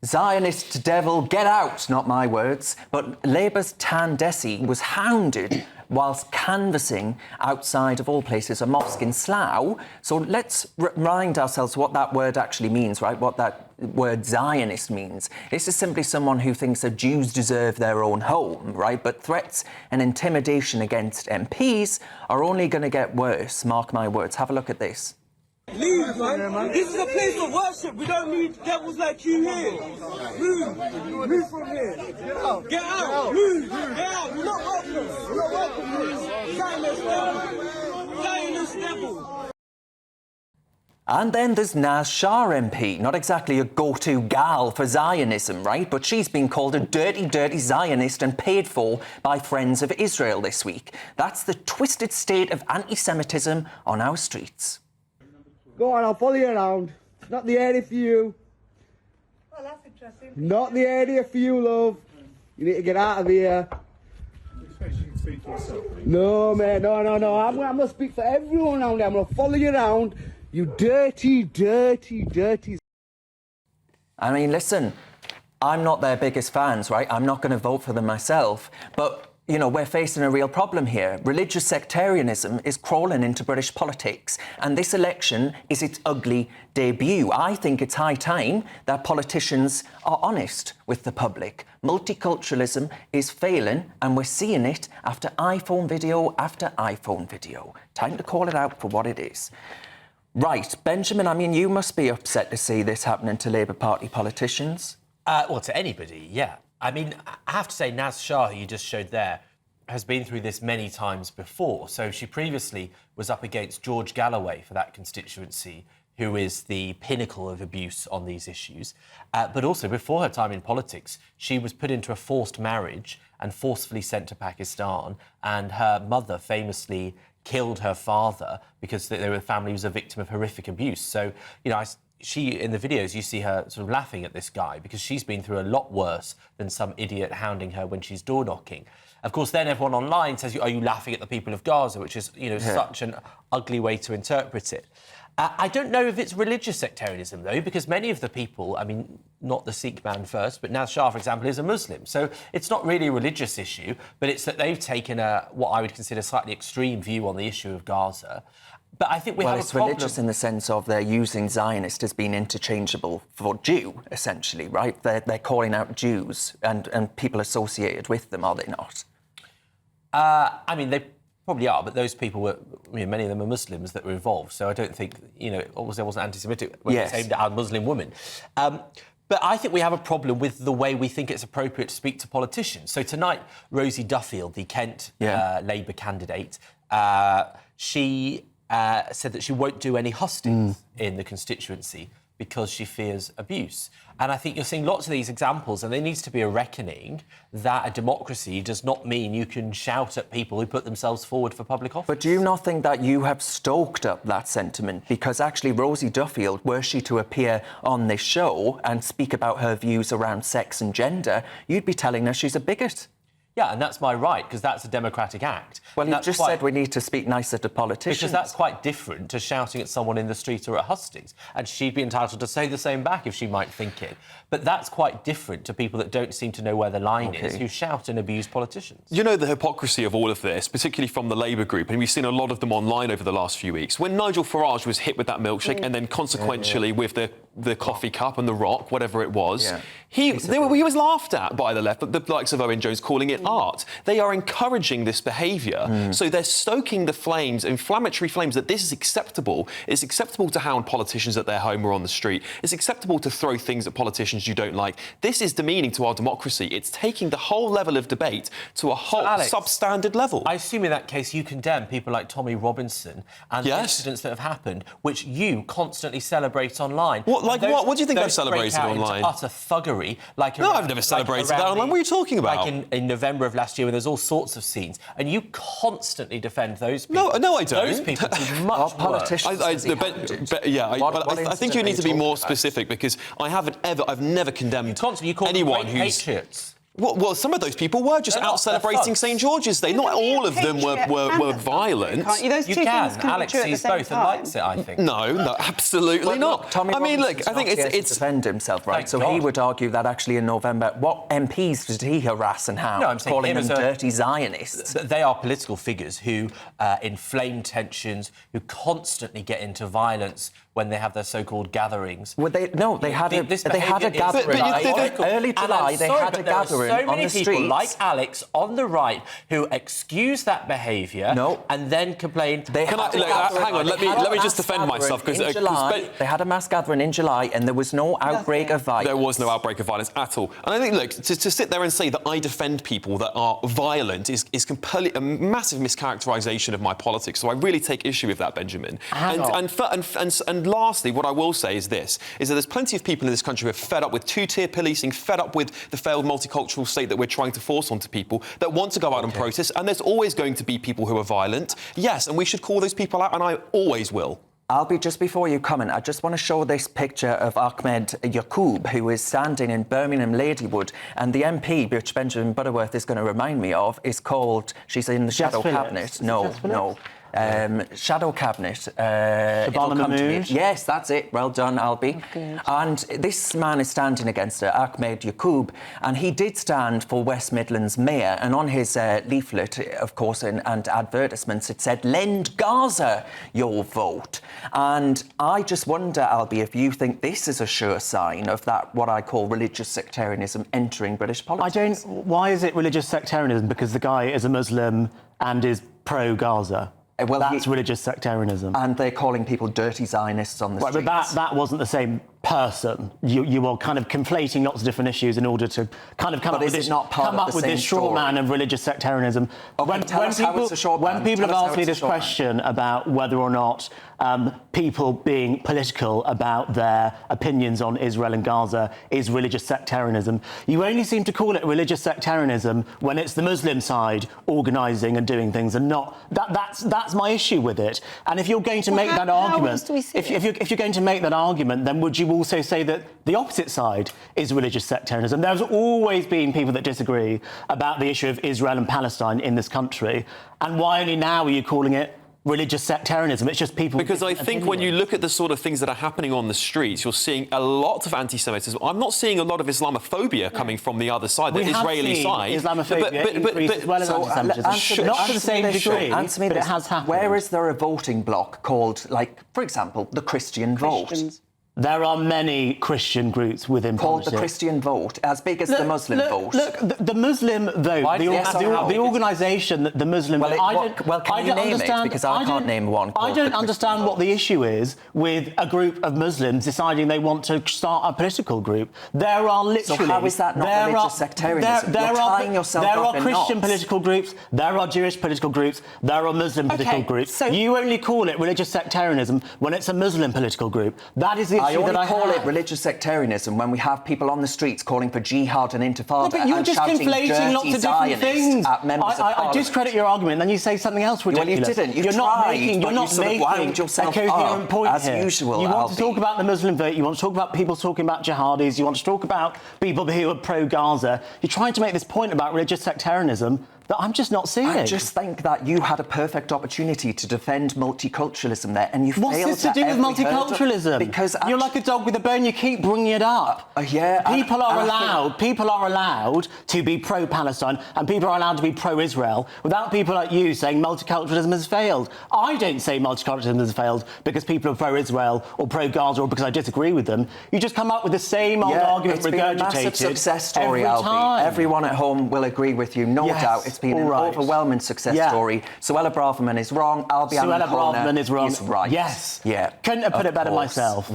Zionist DEVIL, get out, not my words. But Labour's Tan Desi was hounded whilst canvassing outside, of all places, a mosque in Slough. So let's remind ourselves what that word actually means, right? What that word Zionist means. This is simply someone who thinks that Jews deserve their own home, right? But threats and intimidation against MPs are only going to get worse, mark my words. Have a look at this. Leave, man. This is a place of worship. We don't need devils like you here. Move. Move from here. Get out. Get out. Move. Get out. You're not welcome. You're not welcome here. Zionist devil. Zionist devil. And then there's Naz Shah MP, not exactly a go-to gal for Zionism, right? But she's been called a dirty, dirty Zionist and paid for by Friends of Israel this week. That's the twisted state of anti-Semitism on our streets. Go on, I'll follow you around. It's not the area for you. Well, that's interesting. Not the area for you, love. You need to get out of here. I expect you can speak for yourself. No, mate, no. I'm going to speak for everyone around there. I'm going to follow you around. You dirty, dirty, dirty... I mean, listen, I'm not their biggest fans, right? I'm not going to vote for them myself. But, you know, we're facing a real problem here. Religious sectarianism is crawling into British politics, and this election is its ugly debut. I think it's high time that politicians are honest with the public. Multiculturalism is failing, and we're seeing it after iPhone video after iPhone video. Time to call it out for what it is. Right, Benjamin, I mean, you must be upset to see this happening to Labour Party politicians. Well, to anybody, yeah. I mean, I have to say, Naz Shah, who you just showed there, has been through this many times before. So she previously was up against George Galloway for that constituency, who is the pinnacle of abuse on these issues. But also, before her time in politics, she was put into a forced marriage and forcefully sent to Pakistan, and her mother famously killed her father because the family was a victim of horrific abuse. So, you know, she, in the videos, you see her sort of laughing at this guy because she's been through a lot worse than some idiot hounding her when she's door knocking. Of course, then everyone online says, are you laughing at the people of Gaza, which is, you know, such an ugly way to interpret it. I don't know if it's religious sectarianism, though, because many of the people, I mean, not the Sikh man first, but Naz Shah, for example, is a Muslim. So it's not really a religious issue, but it's that they've taken what I would consider a slightly extreme view on the issue of Gaza. But I think we have a problem. Well, it's religious in the sense of they're using Zionist as being interchangeable for Jew, essentially, right? They're calling out Jews and people associated with them, are they not? I mean, they probably are, but those people were, I mean, many of them are Muslims that were involved, so I don't think, you know, obviously I wasn't anti-Semitic when it's aimed at a Muslim woman. But I think we have a problem with the way we think it's appropriate to speak to politicians. So tonight, Rosie Duffield, the Kent Labour candidate, she said that she won't do any hustings in the constituency because she fears abuse. And I think you're seeing lots of these examples, and there needs to be a reckoning that a democracy does not mean you can shout at people who put themselves forward for public office. But do you not think that you have stoked up that sentiment? Because actually Rosie Duffield, were she to appear on this show and speak about her views around sex and gender, you'd be telling her she's a bigot. Yeah, and that's my right, because that's a democratic act. Well, you just said we need to speak nicer to politicians. Because that's quite different to shouting at someone in the street or at hustings. And she'd be entitled to say the same back if she might think it. But that's quite different to people that don't seem to know where the line is, who shout and abuse politicians. You know the hypocrisy of all of this, particularly from the Labour group, and we've seen a lot of them online over the last few weeks. When Nigel Farage was hit with that milkshake and then consequentially with the coffee cup and the rock, whatever it was, he was laughed at by the left, the likes of Owen Jones calling it art. They are encouraging this behaviour. So they're stoking the flames, inflammatory flames, that this is acceptable. It's acceptable to hound politicians at their home or on the street. It's acceptable to throw things at politicians you don't like. This is demeaning to our democracy. It's taking the whole level of debate to a whole substandard level. I assume in that case you condemn people like Tommy Robinson and the incidents that have happened, which you constantly celebrate online. What do you think I've celebrated online? Utter thuggery. No, I've never celebrated that online. What are you talking about? Like in November of last year, when there's all sorts of scenes, and you constantly defend those people. No, I don't. Those people do much politicians. I think you need to be more specific, because I've never condemned anyone who's... patriots. Well, some of those people were just out celebrating St George's Day. Not all of them were violent. Can't you? Those two things can Alex be true at the sees same both time. and likes it, I think. No, absolutely not. Tommy I mean, look, Robinson's I think not here it's to defend himself, right? Thank So God. he would argue that actually in November, what MPs did he harass and hound? No, I'm saying calling him them as a- dirty Zionists. They are political figures who inflame tensions, who constantly get into violence when they have their so-called gatherings. Well, they had a This gathering. behaviour is Early July, they had a there are gathering so many on the people streets. like Alex on the right who excuse that behaviour and then complain. Hang on, let me just defend myself because they had a mass gathering in July and there was no outbreak of violence. There was no outbreak of violence at all. And I think, look, to sit there and say that I defend people that are violent is completely a massive mischaracterisation of my politics. So I really take issue with that, Benjamin. And lastly, what I will say is this: is that there's plenty of people in this country who are fed up with two-tier policing, fed up with the failed multicultural state that we're trying to force onto people, that want to go out and protest. And there's always going to be people who are violent. Yes, and we should call those people out, and I always will. Just before you comment, I just want to show this picture of Ahmed Yaqub, who is standing in Birmingham Ladywood, and the MP, which Benjamin Butterworth is going to remind me of, is called, she's in the Shadow Cabinet. No. Shadow Cabinet. It'll come to me. Yes, that's it. Well done, Albie. And this man is standing against her, Ahmed Yaqub, and he did stand for West Midlands Mayor. And on his leaflet, of course, and advertisements, it said, "Lend Gaza your vote." And I just wonder, Albie, if you think this is a sure sign of that, what I call religious sectarianism entering British politics. Why is it religious sectarianism? Because the guy is a Muslim and is pro-Gaza. Well, that's religious sectarianism. And they're calling people dirty Zionists on the streets. But that wasn't the same person. You are kind of conflating lots of different issues in order to kind of come up with this straw man of religious sectarianism. When people have asked me this question about whether or not people being political about their opinions on Israel and Gaza is religious sectarianism, you only seem to call it religious sectarianism when it's the Muslim side organising and doing things, and not that's my issue with it. And if you're going to make that argument, if you're going to make that argument, then would you also say that the opposite side is religious sectarianism? There's always been people that disagree about the issue of Israel and Palestine in this country, and why only now are you calling it religious sectarianism? It's just people... Because I think when you look at the sort of things that are happening on the streets, you're seeing a lot of anti-Semitism. I'm not seeing a lot of Islamophobia coming from the other side, the Israeli side. Islamophobia increase as well as anti-Semitism. Not to the same degree, but it has happened. Where is there a voting bloc called, like, for example, the Christian vote? There are many Christian groups within called politics. the Christian vote, as big as the Muslim vote. Look, the Muslim vote, the organisation, the Muslim vote... can you name it? Because I can't name one. I don't understand what the issue is with a group of Muslims deciding they want to start a political group. There are literally... So how is that not religious sectarianism? You're tying yourself up in knots. There are Christian political groups, there are Jewish political groups, there are Muslim political groups. So you only call it religious sectarianism when it's a Muslim political group. That is the... I only call it religious sectarianism when we have people on the streets calling for jihad and intifada. No, but you're just conflating lots of different things. I discredit your argument, and then you say something else ridiculous. Well, you didn't. You're not making a coherent point as here. usual. You want to talk about the Muslim vote. You want to talk about people talking about jihadis. You want to talk about people who are pro-Gaza. You're trying to make this point about religious sectarianism that I'm just not seeing. I just think that you had a perfect opportunity to defend multiculturalism there, and you failed. What's this to do with multiculturalism? Because you're like a dog with a bone. You keep bringing it up. People are allowed to be pro-Palestine, and people are allowed to be pro-Israel without people like you saying multiculturalism has failed. I don't say multiculturalism has failed because people are pro-Israel or pro-Gaza or because I disagree with them. You just come up with the same old argument regurgitated. It's been a massive success story, every time. Everyone at home will agree with you, no doubt. It's been an overwhelming success story. Suella Braverman is wrong. Suella Braverman is wrong. Is right. Yes. Yeah. Couldn't have put it better myself.